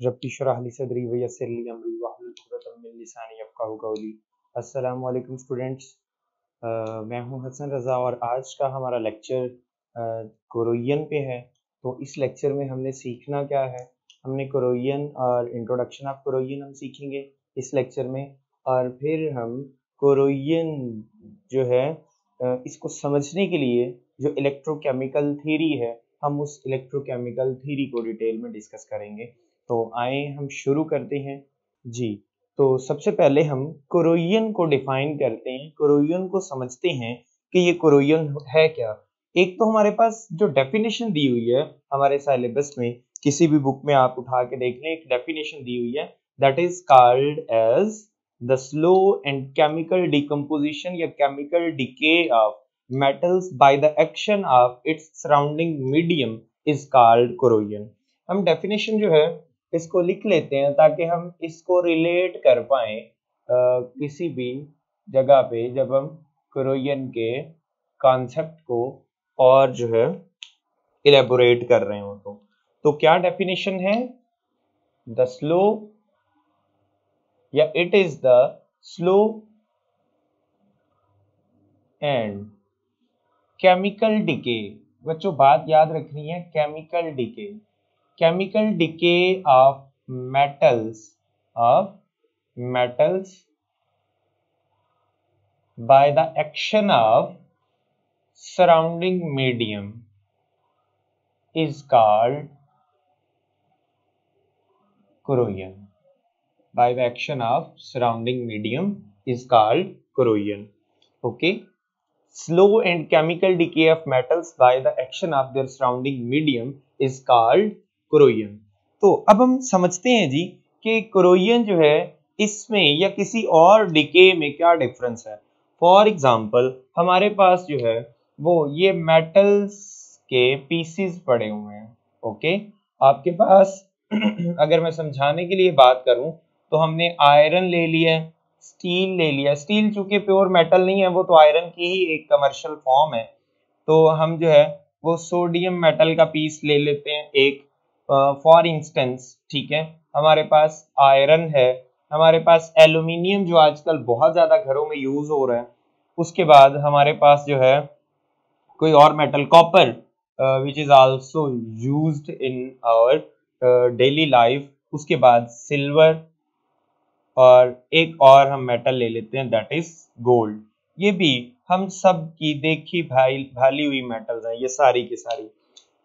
Rabbi इश्रह ली सदरी व यस्सिर ली अमरी वहलुल उक़दतम मिन लिसानी यफ़क़हू क़ौली। अस्सलामु अलैकुम स्टूडेंट्स, मैं हूं हसन रज़ा और आज का हमारा लेक्चर कोरोइयन पे है। तो इस लेक्चर में हमने सीखना क्या है, हमने कोरोइयन और इंट्रोडक्शन ऑफ कोरोइयन हम सीखेंगे इस लेक्चर में, और फिर हम कोरोइयन जो है इसको समझने के लिए जो इलेक्ट्रोकेमिकल थ्योरी है, हम उस इलेक्ट्रोकेमिकल थ्योरी को डिटेल में डिस्कस करेंगे। तो आए हम शुरू करते हैं जी। तो सबसे पहले हम कोरोइयन को डिफाइन करते हैं, कोरोइयन को समझते हैं कि ये कोरोइयन है क्या। एक तो हमारे पास जो डेफिनेशन दी हुई है हमारे सिलेबस में, किसी भी बुक में आप उठा के देख लें, एक डेफिनेशन दी हुई है, that is called as the slow and chemical decomposition या chemical decay of metals by the action of its surrounding medium is called corrosion. हम डेफिनेशन जो है इसको लिख लेते हैं ताकि हम इसको रिलेट कर पाए किसी भी जगह पे जब हम कोरोइयन के कॉन्सेप्ट को और जो है इलेबोरेट कर रहे हो। तो क्या डेफिनेशन है, द स्लो या it is the slow and chemical decay. बच्चों बात याद रखनी है, chemical decay, chemical decay of metals by the action of surrounding medium is called corrosion. By the action of surrounding medium is called corrosion. Okay, slow and chemical decay of metals by the action of their surrounding medium is called कोरोइयन। तो अब हम समझते हैं जी कि कोरोइयन जो है इसमें या किसी और डिके में क्या डिफरेंस है। फॉर एग्जांपल हमारे पास जो है वो ये मेटल्स के पीसीज पड़े हुए हैं। ओके, आपके पास अगर मैं समझाने के लिए बात करूं तो हमने आयरन ले लिया, स्टील ले लिया। स्टील चूंकि प्योर मेटल नहीं है, वो तो आयरन की ही एक कमर्शियल फॉर्म है। तो हम जो है वो सोडियम मेटल का पीस ले लेते हैं एक, फॉर इंस्टेंस, ठीक है। हमारे पास आयरन है, हमारे पास एल्यूमिनियम जो आजकल बहुत ज्यादा घरों में यूज हो रहा है। उसके बाद हमारे पास जो है कोई और metal, copper, which is also used in our daily life. उसके बाद सिल्वर, और एक और हम मेटल ले लेते हैं दैट इज गोल्ड। ये भी हम सब की देखी भाली हुई मेटल्स हैं, ये सारी की सारी।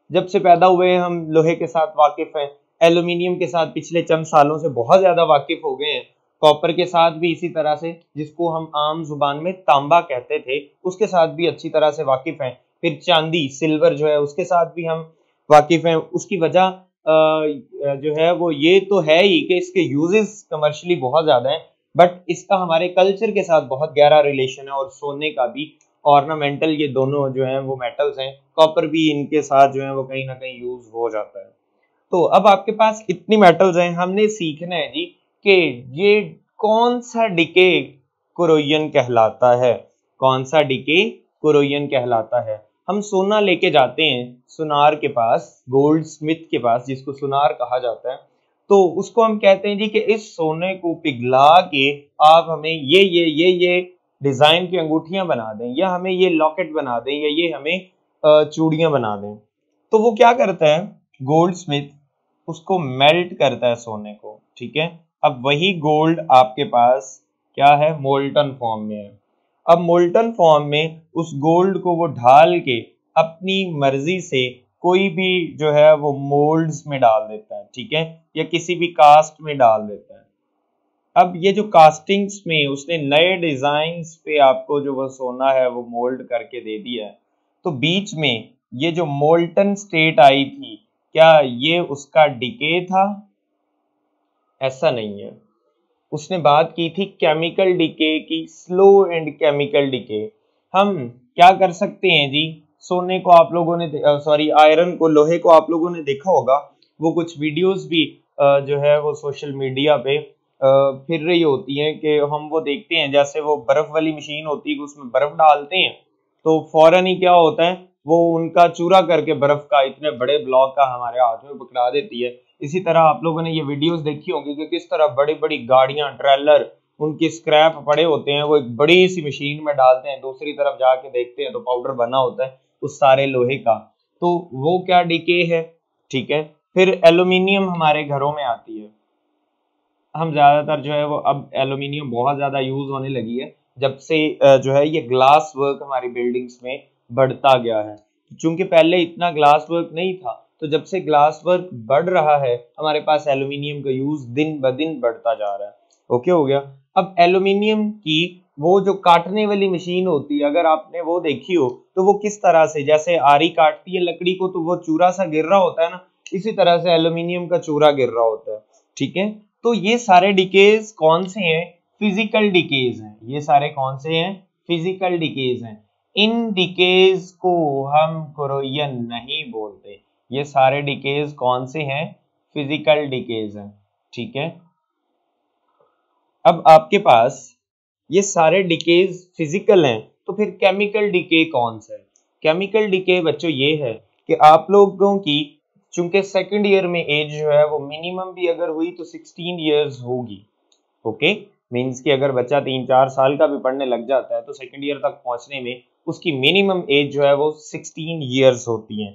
जब से पैदा हुए हम लोहे के साथ वाकिफ हैं, एल्यूमिनियम के साथ पिछले चंद सालों से बहुत ज्यादा वाकिफ हो गए हैं, कॉपर के साथ भी इसी तरह से, जिसको हम आम जुबान में तांबा कहते थे, उसके साथ भी अच्छी तरह से वाकिफ हैं। फिर चांदी, सिल्वर जो है उसके साथ भी हम वाकिफ हैं। उसकी वजह जो है वो ये तो है ही कि इसके यूजेस कमर्शियली बहुत ज्यादा हैं, बट इसका हमारे कल्चर के साथ बहुत गहरा रिलेशन है, और सोने का भी, ऑर्नामेंटल, ये दोनों जो हैं वो मेटल्स हैं। कॉपर भी इनके साथ जो है वो कहीं ना कहीं यूज हो जाता है। तो अब आपके पास इतनी मेटल्स हैं, हमने सीखना है जी कि ये कौन सा डिके कोरोइयन कहलाता है, कौन सा डिके कोरोइयन कहलाता है। हम सोना लेके जाते हैं सुनार के पास, गोल्ड स्मिथ के पास, जिसको सुनार कहा जाता है। तो उसको हम कहते हैं जी कि इस सोने को पिघला के आप हमें ये डिजाइन की अंगूठियां बना दें, या हमें ये लॉकेट बना दें, या ये हमें चूड़ियां बना दें। तो वो क्या करता है, गोल्ड स्मिथ उसको मेल्ट करता है सोने को, ठीक है। अब वही गोल्ड आपके पास क्या है, मोल्टन फॉर्म में है। अब मोल्टन फॉर्म में उस गोल्ड को वो ढाल के अपनी मर्जी से कोई भी जो है वो मोल्ड्स में डाल देता है, ठीक है, या किसी भी कास्ट में डाल देता है। अब ये जो कास्टिंग्स में उसने नए डिजाइन्स पे आपको जो वो सोना है वो मोल्ड करके दे दिया है, तो बीच में ये जो मोल्टन स्टेट आई थी, क्या ये उसका डिके था? ऐसा नहीं है। उसने बात की थी केमिकल डिके की, स्लो एंड केमिकल डिके। हम क्या कर सकते हैं जी, सोने को आप लोगों ने आयरन को, लोहे को आप लोगों ने देखा होगा, वो कुछ वीडियोस भी जो है वो सोशल मीडिया पे फिर रही होती हैं कि हम वो देखते हैं, जैसे वो बर्फ वाली मशीन होती है, उसमें बर्फ डालते हैं तो फौरन ही क्या होता है, वो उनका चूरा करके बर्फ का इतने बड़े ब्लॉक का हमारे हाथ में पकड़ा देती है। इसी तरह आप लोगों ने ये वीडियोस देखी होंगी कि किस तरह बड़ी बड़ी गाड़ियां, ट्रेलर, उनके स्क्रैप पड़े होते हैं, वो एक बड़ी सी मशीन में डालते हैं, दूसरी तरफ जाके देखते हैं तो पाउडर बना होता है उस सारे लोहे का, तो वो क्या डिके है। ठीक है, फिर एल्यूमिनियम हमारे घरों में आती है। हम ज्यादातर जो है वो अब एल्यूमिनियम बहुत ज्यादा यूज होने लगी है जब से जो है ये ग्लास वर्क हमारी बिल्डिंग्स में बढ़ता गया है। चूंकि पहले इतना ग्लास वर्क नहीं था, तो जब से ग्लास वर्क बढ़ रहा है हमारे पास एल्यूमिनियम का यूज दिन ब दिन बढ़ता जा रहा है। ओके हो गया। अब एल्यूमिनियम की वो जो काटने वाली मशीन होती है, अगर आपने वो देखी हो तो वो किस तरह से, जैसे आरी काटती है लकड़ी को तो वो चूरा सा गिर रहा होता है ना, इसी तरह से एल्यूमिनियम का चूरा गिर रहा होता है। ठीक है, तो ये सारे डिकेज कौन से हैं? फिजिकल डिकेज हैं। ये सारे कौन से हैं? फिजिकल डिकेज हैं। इन डिकेज को हम कोरोजन नहीं बोलते। ये सारे डिकेज कौन से हैं? फिजिकल डिकेज हैं। ठीक है, अब आपके पास ये सारे डिकेज फिजिकल हैं, तो फिर केमिकल डिके कौन सा है? केमिकल डिके बच्चों ये है कि आप लोगों की चूंकि सेकंड ईयर में एज जो है वो मिनिमम भी अगर हुई तो 16 इयर्स होगी। ओके, मींस कि अगर बच्चा 3-4 साल का भी पढ़ने लग जाता है तो सेकंड ईयर तक पहुंचने में उसकी मिनिमम एज जो है वो 16 इयर्स होती है।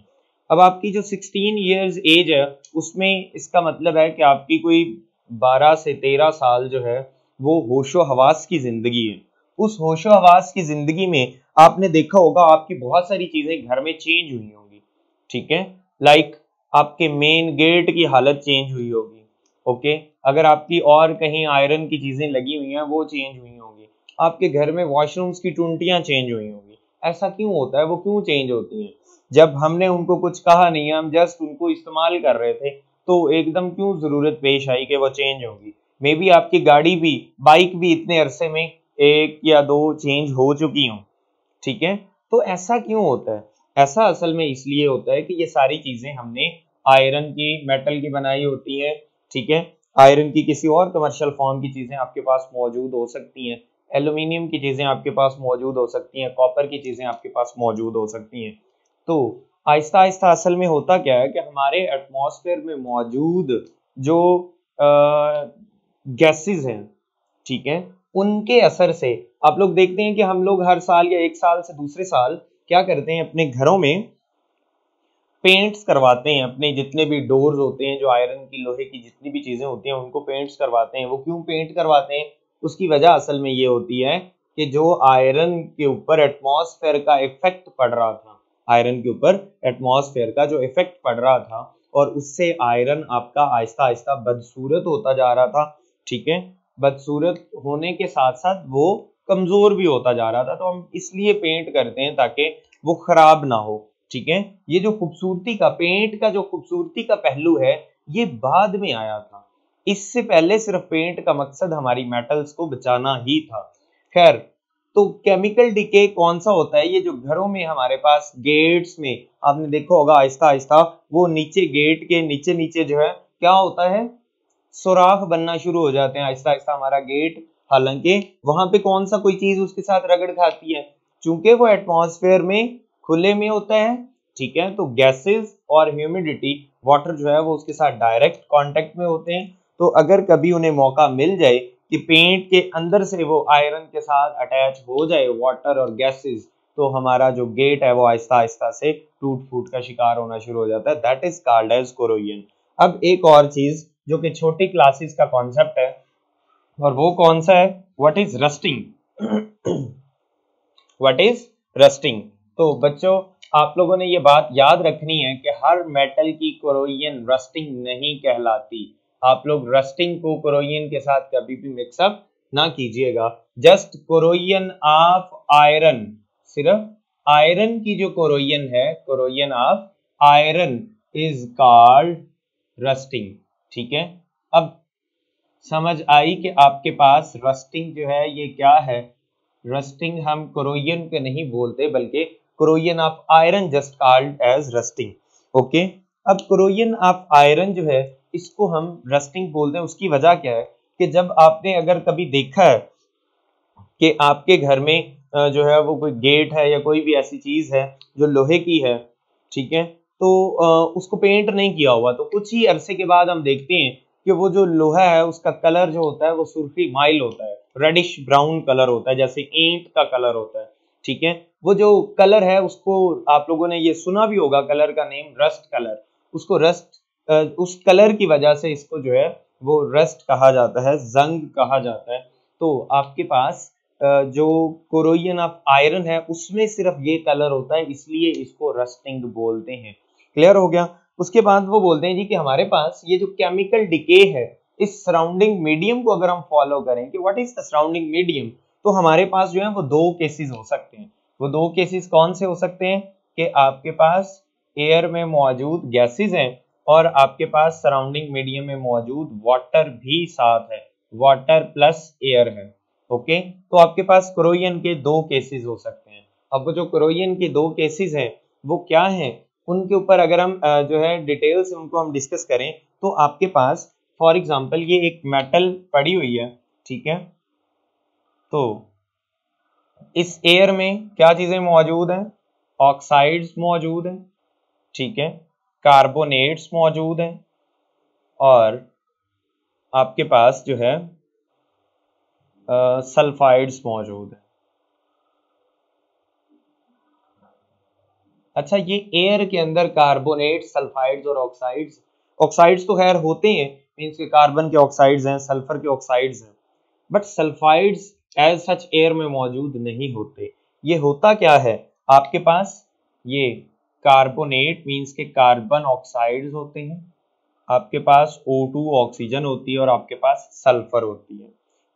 अब आपकी जो 16 इयर्स एज है उसमें इसका मतलब है कि आपकी कोई 12 से 13 साल जो है वो होशो हवास की जिंदगी है। उस होशो हवास की जिंदगी में आपने देखा होगा आपकी बहुत सारी चीजें घर में चेंज हुई होंगी। ठीक है, लाइक आपके मेन गेट की हालत चेंज हुई होगी। ओके, अगर आपकी और कहीं आयरन की चीजें लगी हुई हैं वो चेंज हुई होंगी। आपके घर में वॉशरूम्स की टूंटियां चेंज हुई होंगी। ऐसा क्यों होता है? वो क्यों चेंज होती हैं? जब हमने उनको कुछ कहा नहीं, हम जस्ट उनको इस्तेमाल कर रहे थे, तो एकदम क्यों जरूरत पेश आई कि वो चेंज होगी? मे बी आपकी गाड़ी भी, बाइक भी इतने अरसे में 1 या 2 चेंज हो चुकी हों। ठीक है, तो ऐसा क्यों होता है? ऐसा असल में इसलिए होता है कि ये सारी चीजें हमने आयरन की, मेटल की बनाई होती है। ठीक है, आयरन की किसी और कमर्शियल फॉर्म की चीजें आपके पास मौजूद हो सकती हैं, एल्यूमिनियम की चीजें आपके पास मौजूद हो सकती हैं, कॉपर की चीजें आपके पास मौजूद हो सकती हैं। तो आहिस्ता आहिस्ता असल में होता क्या है कि हमारे एटमॉस्फेयर में मौजूद जो गैसेस हैं, ठीक है, उनके असर से आप लोग देखते हैं कि हम लोग हर साल या 1 साल से दूसरे साल क्या करते हैं, अपने घरों में पेंट्स करवाते हैं। अपने जितने भी डोर्स होते हैं, जो आयरन की, लोहे की जितनी भी चीजें होती हैं, उनको पेंट्स करवाते हैं। वो क्यों पेंट करवाते हैं? उसकी वजह असल में ये होती है कि जो आयरन के ऊपर एटमॉस्फेयर का इफेक्ट पड़ रहा था, आयरन के ऊपर एटमॉस्फेयर का जो इफेक्ट पड़ रहा था, और उससे आयरन आपका आहिस्ता आहिस्ता बदसूरत होता जा रहा था। ठीक है, बदसूरत होने के साथ साथ वो कमजोर भी होता जा रहा था। तो हम इसलिए पेंट करते हैं ताकि वो खराब ना हो। ठीक है, ये जो खूबसूरती का, पेंट का जो खूबसूरती का पहलू है, ये बाद में आया था। इससे पहले सिर्फ पेंट का मकसद हमारी मेटल्स को बचाना ही था। खैर, तो केमिकल डिके कौन सा होता है? ये जो घरों में हमारे पास गेट्स में आपने देखा होगा, आहिस्ता आहिस्ता वो नीचे, गेट के नीचे नीचे जो है क्या होता है, सुराख बनना शुरू हो जाते हैं आहिस्ता आहिस्ता हमारा गेट। हालांकि वहां पे कौन सा कोई चीज उसके साथ रगड़ खाती है, चूंकि वो एटमॉस्फेयर में खुले में होता है। ठीक है, तो गैसेस और ह्यूमिडिटी, वाटर जो है वो उसके साथ डायरेक्ट कांटेक्ट में होते हैं। तो अगर कभी उन्हें मौका मिल जाए कि पेंट के अंदर से वो आयरन के साथ अटैच हो जाए, वाटर और गैसेस, तो हमारा जो गेट है वो आहिस्ता आहिस्ता से टूट फूट का शिकार होना शुरू हो जाता है। That is called as corrosion. अब एक और चीज जो कि छोटी क्लासेस का कॉन्सेप्ट है, और वो कौन सा है? What is rusting? What is rusting? तो बच्चों, आप लोगों ने ये बात याद रखनी है कि हर मेटल की कोरोजन रस्टिंग नहीं कहलाती। आप लोग रस्टिंग को कोरोजन के साथ कभी भी मिक्सअप ना कीजिएगा। जस्ट कोरोजन ऑफ आयरन, सिर्फ आयरन की जो कोरोजन है, corrosion of iron is called rusting. ठीक है, अब समझ आई कि आपके पास रस्टिंग जो है ये क्या है। रस्टिंग हम कोरोजन के नहीं बोलते, बल्कि corrosion of iron just called as rusting. Okay, अब कोरोजन ऑफ आयरन जो है इसको हम रस्टिंग बोलते हैं। उसकी वजह क्या है कि जब आपने अगर कभी देखा है कि आपके घर में जो है वो कोई गेट है या कोई भी ऐसी चीज है जो लोहे की है, ठीक है, तो उसको पेंट नहीं किया हुआ, तो कुछ ही अरसे के बाद हम देखते हैं कि वो जो लोहा है उसका कलर जो होता है वो सुर्खी माइल होता है, रेडिश ब्राउन कलर होता है, जैसे ईंट का कलर होता है, ठीक है। वो जो कलर है उसको आप लोगों ने ये सुना भी होगा, कलर का नेम रस्ट कलर। उसको रस्ट, उस कलर की वजह से इसको जो है वो रस्ट कहा जाता है, जंग कहा जाता है। तो आपके पास जो कोरोजन ऑफ आयरन है उसमें सिर्फ ये कलर होता है, इसलिए इसको रस्टिंग बोलते हैं। क्लियर हो गया। उसके बाद वो बोलते हैं जी कि हमारे पास ये जो केमिकल डिके है, इस सराउंडिंग मीडियम को अगर हम फॉलो करें कि what is the surrounding medium, तो हमारे पास जो है वो दो केसेस हो सकते हैं। वो दो केसेस कौन से हो सकते हैं कि आपके पास एयर में मौजूद गैसेस हैं और आपके पास सराउंडिंग मीडियम में मौजूद वाटर भी साथ है, वाटर प्लस एयर है। ओके, तो आपके पास कोरोजन के दो केसेस हो सकते हैं। अब वो जो कोरोजन के दो केसेस हैं वो क्या हैं, उनके ऊपर अगर हम जो है डिटेल से उनको हम डिस्कस करें, तो आपके पास फॉर एग्जांपल ये एक मेटल पड़ी हुई है, ठीक है, तो इस एयर में क्या चीजें मौजूद हैं, ऑक्साइड्स मौजूद हैं, ठीक है, कार्बोनेट्स मौजूद हैं, और आपके पास जो है सल्फाइड्स मौजूद है। अच्छा, ये एयर के अंदर कार्बोनेट, सल्फाइड्स और ऑक्साइड्स, ऑक्साइड्स तो खैर होते हैं, मीन्स के कार्बन के ऑक्साइड्स हैं, सल्फर के ऑक्साइड्स हैं, but sulphides as such air में मौजूद नहीं होते। ये होता क्या है, आपके पास ये कार्बोनेट मीन्स के कार्बन ऑक्साइड्स होते हैं, आपके पास O2 ऑक्सीजन होती है और आपके पास सल्फर होती है,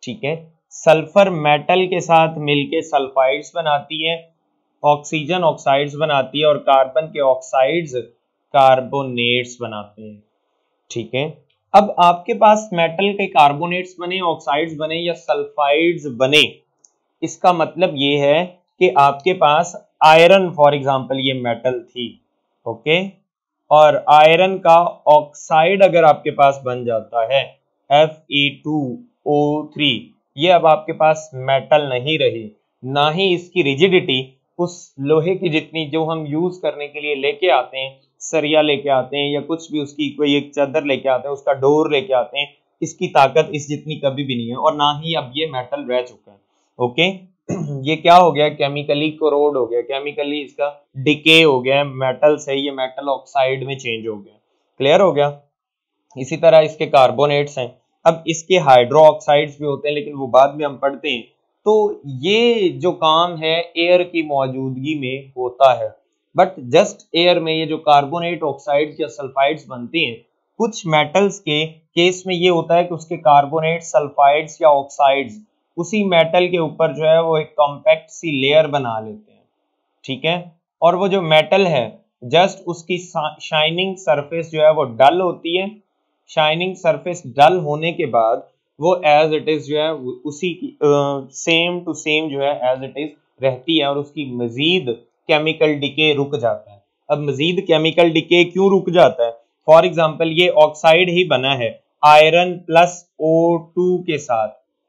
ठीक है। सल्फर मेटल के साथ मिलके सल्फाइड्स बनाती है, ऑक्सीजन ऑक्साइड्स बनाती है और कार्बन के ऑक्साइड्स कार्बोनेट्स बनाते हैं, ठीक है। अब आपके पास मेटल के कार्बोनेट्स बने, ऑक्साइड्स बने या सल्फाइड्स बने, इसका मतलब ये है कि आपके पास आयरन फॉर एग्जांपल ये मेटल थी, ओके, और आयरन का ऑक्साइड अगर आपके पास बन जाता है Fe2O3, ये अब आपके पास मेटल नहीं रही, ना ही इसकी रिजिडिटी उस लोहे की जितनी जो हम यूज करने के लिए लेके आते हैं, सरिया लेके आते हैं या कुछ भी उसकी कोई एक चादर लेके आते हैं, उसका डोर लेके आते हैं, इसकी ताकत इस जितनी कभी भी नहीं है, और ना ही अब ये मेटल रह चुका है। ओके, ये क्या हो गया, केमिकली कोरोड हो गया, केमिकली इसका डिके हो गया, मेटल से ये मेटल ऑक्साइड में चेंज हो गया। क्लियर हो गया। इसी तरह इसके कार्बोनेट्स हैं, अब इसके हाइड्रो ऑक्साइड्स भी होते हैं, लेकिन वो बाद में हम पढ़ते हैं। तो ये जो काम है एयर की मौजूदगी में होता है, बट जस्ट एयर में ये जो कार्बोनेट ऑक्साइड्स या सल्फाइड्स बनते हैं, कुछ मेटल्स के केस में ये होता है कि उसके कार्बोनेट, सल्फाइड्स या ऑक्साइड्स उसी मेटल के ऊपर जो है वो एक कॉम्पैक्ट सी लेयर बना लेते हैं, ठीक है। और वो जो मेटल है जस्ट उसकी शाइनिंग सरफेस जो है वो डल होती है, शाइनिंग सरफेस डल होने के बाद वो एज इट इज जो है उसी की सेम टू सेम जो है एज इट इज रहती है, और उसकी मजीद केमिकल डिके रुक जाता है। अब मजीद केमिकल डिके क्यों रुक जाता है, फॉर एग्जांपल ये ऑक्साइड ही बना है आयरन प्लस O2 के साथ,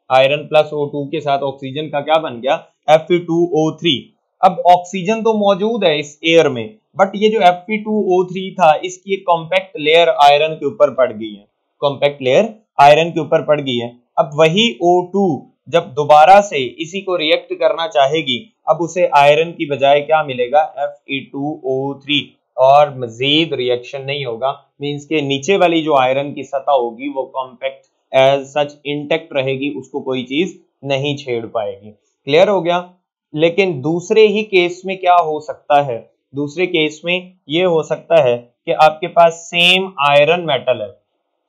आयरन प्लस O2 के साथ ऑक्सीजन का क्या बन गया, Fe2O3। अब ऑक्सीजन तो मौजूद है इस एयर में, बट ये जो Fe2O3 था इसकी एक कॉम्पैक्ट लेयर आयरन के ऊपर पड़ गई है, कॉम्पैक्ट लेयर आयरन के ऊपर पड़ गई है। अब वही O2 जब दोबारा से इसी को रिएक्ट करना चाहेगी, अब उसे आयरन की बजाय क्या मिलेगा, Fe2O3, और मजीद रिएक्शन नहीं होगा, मींस के नीचे वाली जो आयरन की सतह होगी वो कॉम्पैक्ट एज सच इंटेक्ट रहेगी, उसको कोई चीज नहीं छेड़ पाएगी। क्लियर हो गया। लेकिन दूसरे ही केस में क्या हो सकता है, दूसरे केस में ये हो सकता है कि आपके पास सेम आयरन मेटल है,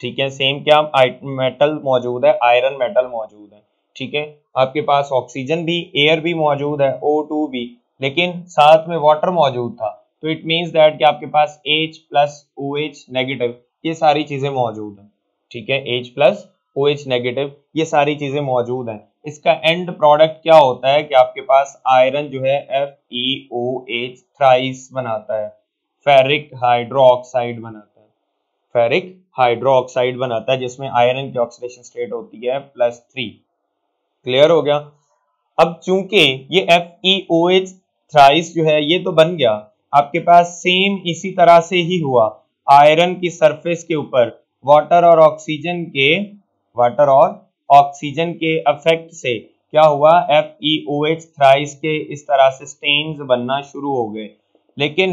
ठीक है, सेम क्या मेटल मौजूद है, आयरन मेटल मौजूद है, ठीक है, आपके पास ऑक्सीजन भी, एयर भी मौजूद है, O2 भी, लेकिन साथ में वाटर मौजूद था, तो इट मींस दैट कि आपके पास H प्लस OH नेगेटिव ये सारी चीजें मौजूद हैं, ठीक है, H प्लस OH नेगेटिव ये सारी चीजें मौजूद हैं। इसका एंड प्रोडक्ट क्या होता है कि आपके पास आयरन जो है FeOH थ्राइस बनाता है, फेरिक हाइड्रो ऑक्साइड बनाता है, फेरिक हाइड्रो ऑक्साइड बनाता है, जिसमें आयरन की ऑक्सीडेशन स्टेट होती है +3। क्लियर हो गया। अब चूंकि ये FeOH थ्राइस जो है ये तो बन गया, आपके पास सेम इसी तरह से ही हुआ, आयरन की सरफेस के ऊपर वाटर और ऑक्सीजन के इफेक्ट से क्या हुआ, FeOH थ्राइस के इस तरह से स्टेन्स बनना शुरू हो गए। लेकिन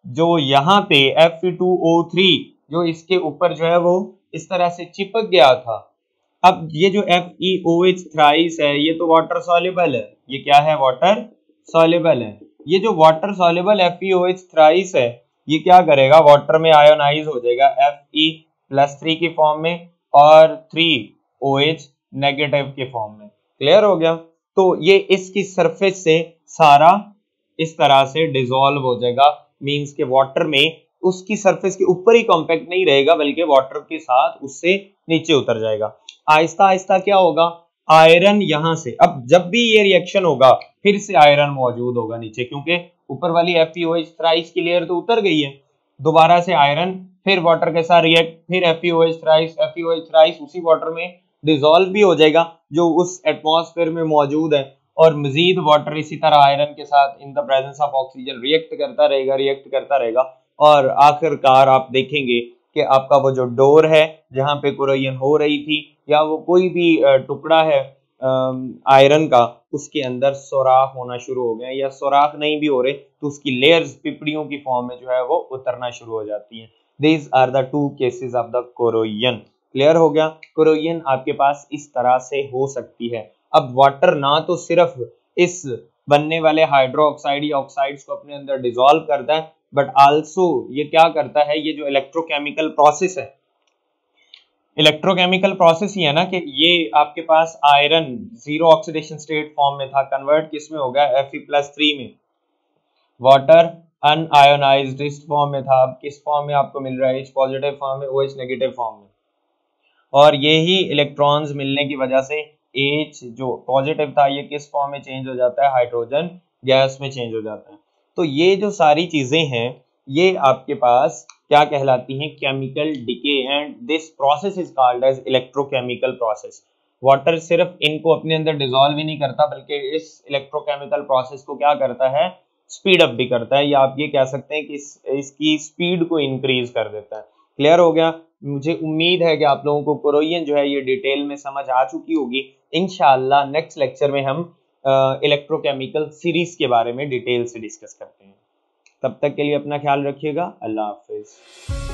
जो यहाँ पे Fe2O3 जो इसके ऊपर जो है वो इस तरह से चिपक गया था, अब ये जो FeOH थ्राइस है ये तो वाटर सॉल्युबल है, ये क्या है, वाटर सॉल्युबल है। ये जो वाटर सॉल्युबल FeOH थ्राइस है ये क्या करेगा, वाटर में आयोनाइज हो जाएगा Fe+3 की फॉर्म में और 3OH नेगेटिव के फॉर्म में। क्लियर हो गया? तो ये इसकी सरफेस से सारा इस तरह से डिसॉल्व हो जाएगा, मींस के वाटर में उसकी सरफेस के ऊपर ही कॉम्पैक्ट नहीं रहेगा बल्कि वाटर के साथ उससे नीचे उतर जाएगा। आहिस्ता आहिस्ता क्या होगा, आयरन यहां से, अब जब भी ये रिएक्शन होगा फिर से आयरन मौजूद होगा नीचे, क्योंकि ऊपर वाली FeOH थ्राइस की लेयर तो उतर गई है, दोबारा से आयरन फिर वाटर के साथ रिएक्ट, फिर FeOH थ्राइस उसी वाटर में डिसॉल्व भी हो जाएगा जो उस एटमॉस्फेयर में मौजूद है, और मजीद वाटर इसी तरह आयरन के साथ in the presence of oxygen react करता रहेगा और आखिरकार आप देखेंगे कि आपका वो जो डोर है जहां पे कोरोजन हो रही थी या वो कोई भी टुकड़ा है आयरन का, उसके अंदर सुराख होना शुरू हो गए, या सुराख नहीं भी हो रहे तो उसकी लेयर्स पिपड़ियों की फॉर्म में जो है वो उतरना शुरू हो जाती हैं। These are the two cases of the corrosion। Clear हो गया? कोरोजन आपके पास इस तरह से हो सकती है। अब वाटर ना तो सिर्फ इस बनने वाले हाइड्रो ऑक्साइड या ऑक्साइड्स को अपने अंदर डिसॉल्व करता है, बट आल्सो ये क्या करता है, ये जो इलेक्ट्रोकेमिकल प्रोसेस है, इलेक्ट्रोकेमिकल प्रोसेस ही है ना कि ये आपके पास iron zero oxidation state form में था, कन्वर्ट किस में हो गया, Fe+3 में, वाटर अनआयोनाइज्ड इस फॉर्म में था, अब किस फॉर्म में आपको मिल रहा है, H पॉजिटिव फॉर्म में, OH नेगेटिव फॉर्म में, और ये ही इलेक्ट्रॉन्स मिलने की वजह से H जो पॉजिटिव था ये किस फॉर्म में चेंज हो जाता है, हाइड्रोजन गैस में चेंज हो जाता है। तो ये जो सारी चीजें हैं ये आपके पास क्या कहलाती हैं, chemical decay, and this process is called as electrochemical process. Water सिर्फ इनको अपने अंदर डिसॉल्व ही नहीं करता बल्कि इस इलेक्ट्रोकेमिकल प्रोसेस को क्या करता है, स्पीड अप भी करता है, या आप ये कह सकते हैं कि इसकी स्पीड को इंक्रीज कर देता है। क्लियर हो गया? मुझे उम्मीद है कि आप लोगों को कोरोजन जो है ये डिटेल में समझ आ चुकी होगी। इंशाल्लाह नेक्स्ट लेक्चर में हम इलेक्ट्रोकेमिकल सीरीज के बारे में डिटेल से डिस्कस करते हैं। तब तक के लिए अपना ख्याल रखिएगा। अल्लाह हाफिज।